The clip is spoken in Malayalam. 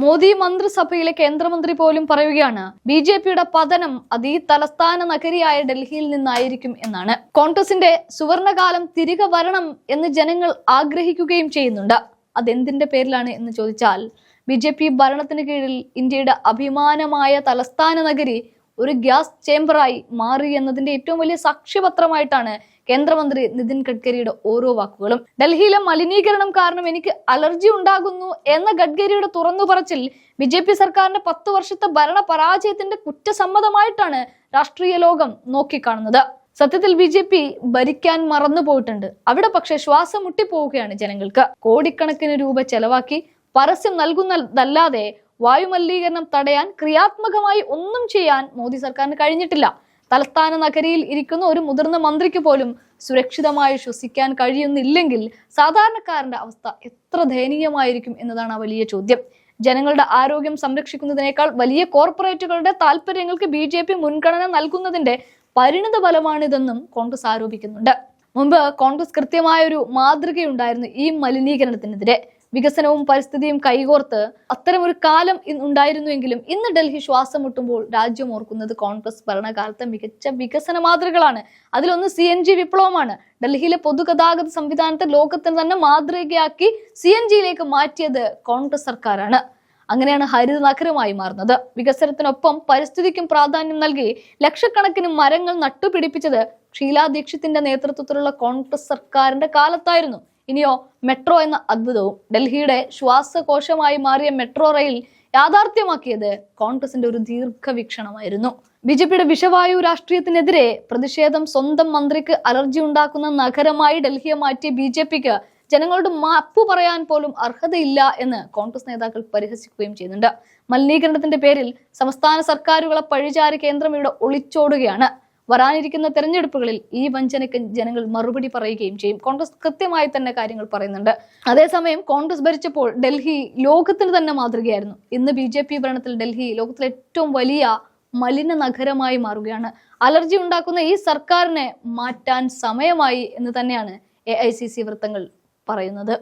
മോദി മന്ത്രിസഭയിലെ കേന്ദ്രമന്ത്രി പോലും പറയുകയാണ് ബി.ജെ.പിയുടെ പതനം അത് ഈ തലസ്ഥാന നഗരിയായ ഡൽഹിയിൽ നിന്നായിരിക്കും എന്നാണ്. കോൺഗ്രസിന്റെ സുവർണകാലം തിരികെ വരണം എന്ന് ജനങ്ങൾ ആഗ്രഹിക്കുകയും ചെയ്യുന്നുണ്ട്. അതെന്തിന്റെ പേരിലാണ് എന്ന് ചോദിച്ചാൽ, ബി.ജെ.പി ഭരണത്തിന് കീഴിൽ ഇന്ത്യയുടെ അഭിമാനമായ തലസ്ഥാന നഗരി ഒരു ഗ്യാസ് ചേംബറായി മാറി എന്നതിന്റെ ഏറ്റവും വലിയ സാക്ഷ്യപത്രമായിട്ടാണ് കേന്ദ്രമന്ത്രി നിതിൻ ഗഡ്കരിയുടെ ഓരോ വാക്കുകളും. ഡൽഹിയിലെ മലിനീകരണം കാരണം എനിക്ക് അലർജി ഉണ്ടാകുന്നു എന്ന ഗഡ്കരിയുടെ തുറന്നു പറച്ചിൽ ബി.ജെ.പി സർക്കാരിന്റെ 10 വർഷത്തെ ഭരണ പരാജയത്തിന്റെ കുറ്റസമ്മതമായിട്ടാണ് രാഷ്ട്രീയ ലോകം നോക്കിക്കാണുന്നത്. സത്യത്തിൽ ബി.ജെ.പി ഭരിക്കാൻ മറന്നുപോയിട്ടുണ്ട്. അവിടെ പക്ഷെ ശ്വാസം മുട്ടിപ്പോവുകയാണ് ജനങ്ങൾക്ക്. കോടിക്കണക്കിന് രൂപ ചെലവാക്കി പരസ്യം നൽകുന്നതല്ലാതെ വായുമലിനീകരണം തടയാൻ ക്രിയാത്മകമായി ഒന്നും ചെയ്യാൻ മോദി സർക്കാരിന് കഴിഞ്ഞിട്ടില്ല. തലസ്ഥാന നഗരിയിൽ ഇരിക്കുന്ന ഒരു മുതിർന്ന മന്ത്രിക്ക് പോലും സുരക്ഷിതമായി ശ്വസിക്കാൻ കഴിയുന്നില്ലെങ്കിൽ സാധാരണക്കാരന്റെ അവസ്ഥ എത്ര ദയനീയമായിരിക്കും എന്നതാണ് ആ വലിയ ചോദ്യം. ജനങ്ങളുടെ ആരോഗ്യം സംരക്ഷിക്കുന്നതിനേക്കാൾ വലിയ കോർപ്പറേറ്റുകളുടെ താല്പര്യങ്ങൾക്ക് ബി.ജെ.പി മുൻഗണന നൽകുന്നതിന്റെ പരിണിത ഫലമാണിതെന്നും കോൺഗ്രസ് ആരോപിക്കുന്നുണ്ട്. മുമ്പ് കോൺഗ്രസ് കൃത്യമായൊരു മാതൃകയുണ്ടായിരുന്നു ഈ മലിനീകരണത്തിനെതിരെ. വികസനവും പരിസ്ഥിതിയും കൈകോർത്ത് അത്തരമൊരു കാലം ഉണ്ടായിരുന്നുവെങ്കിലും ഇന്ന് ഡൽഹി ശ്വാസം മുട്ടുമ്പോൾ രാജ്യം ഓർക്കുന്നത് കോൺഗ്രസ് ഭരണകാലത്തെ മികച്ച വികസന മാതൃകകളാണ്. അതിലൊന്ന് CNG വിപ്ലവമാണ്. ഡൽഹിയിലെ പൊതുഗതാഗത സംവിധാനത്തെ ലോകത്തിന് തന്നെ മാതൃകയാക്കി CNGയിലേക്ക് മാറ്റിയത് കോൺഗ്രസ് സർക്കാരാണ്. അങ്ങനെയാണ് ഹരിത നഗരമായി മാറുന്നത്. വികസനത്തിനൊപ്പം പരിസ്ഥിതിക്കും പ്രാധാന്യം നൽകി ലക്ഷക്കണക്കിന് മരങ്ങൾ നട്ടുപിടിപ്പിച്ചത് ഷീലാ ദീക്ഷിത്തിന്റെ നേതൃത്വത്തിലുള്ള കോൺഗ്രസ് സർക്കാരിന്റെ കാലത്തായിരുന്നു. ഇനിയോ മെട്രോ എന്ന അത്ഭുതവും. ഡൽഹിയുടെ ശ്വാസകോശമായി മാറിയ മെട്രോ റെയിൽ യാഥാർത്ഥ്യമാക്കിയത് കോൺഗ്രസിന്റെ ഒരു ദീർഘവീക്ഷണമായിരുന്നു. ബി.ജെ.പിയുടെ വിഷവായു രാഷ്ട്രീയത്തിനെതിരെ പ്രതിഷേധം സ്വന്തം മന്ത്രിക്ക് അലർജി ഉണ്ടാക്കുന്ന നഗരമായി ഡൽഹിയെ മാറ്റിയ ബി.ജെ.പിക്ക് ജനങ്ങളോട് മാപ്പ് പറയാൻ പോലും അർഹതയില്ല എന്ന് കോൺഗ്രസ് നേതാക്കൾ പരിഹസിക്കുകയും ചെയ്യുന്നുണ്ട്. മലിനീകരണത്തിന്റെ പേരിൽ സംസ്ഥാന സർക്കാരുകളെ പഴിചാരി കേന്ദ്രം ഇവിടെ ഒളിച്ചോടുകയാണ്. വരാനിരിക്കുന്ന തെരഞ്ഞെടുപ്പുകളിൽ ഈ വഞ്ചനയ്ക്ക് ജനങ്ങൾ മറുപടി പറയുകയും ചെയ്യും. കോൺഗ്രസ് കൃത്യമായി തന്നെ കാര്യങ്ങൾ പറയുന്നുണ്ട്. അതേസമയം കോൺഗ്രസ് ഭരിച്ചപ്പോൾ ഡൽഹി ലോകത്തിന് തന്നെ മാതൃകയായിരുന്നു. ഇന്ന് ബി.ജെ.പി ഭരണത്തിൽ ഡൽഹി ലോകത്തിലെ ഏറ്റവും വലിയ മലിന നഗരമായി മാറുകയാണ്. അലർജി ഉണ്ടാക്കുന്ന ഈ സർക്കാരിനെ മാറ്റാൻ സമയമായി എന്ന് തന്നെയാണ് AICC വൃത്തങ്ങൾ പറയുന്നത്.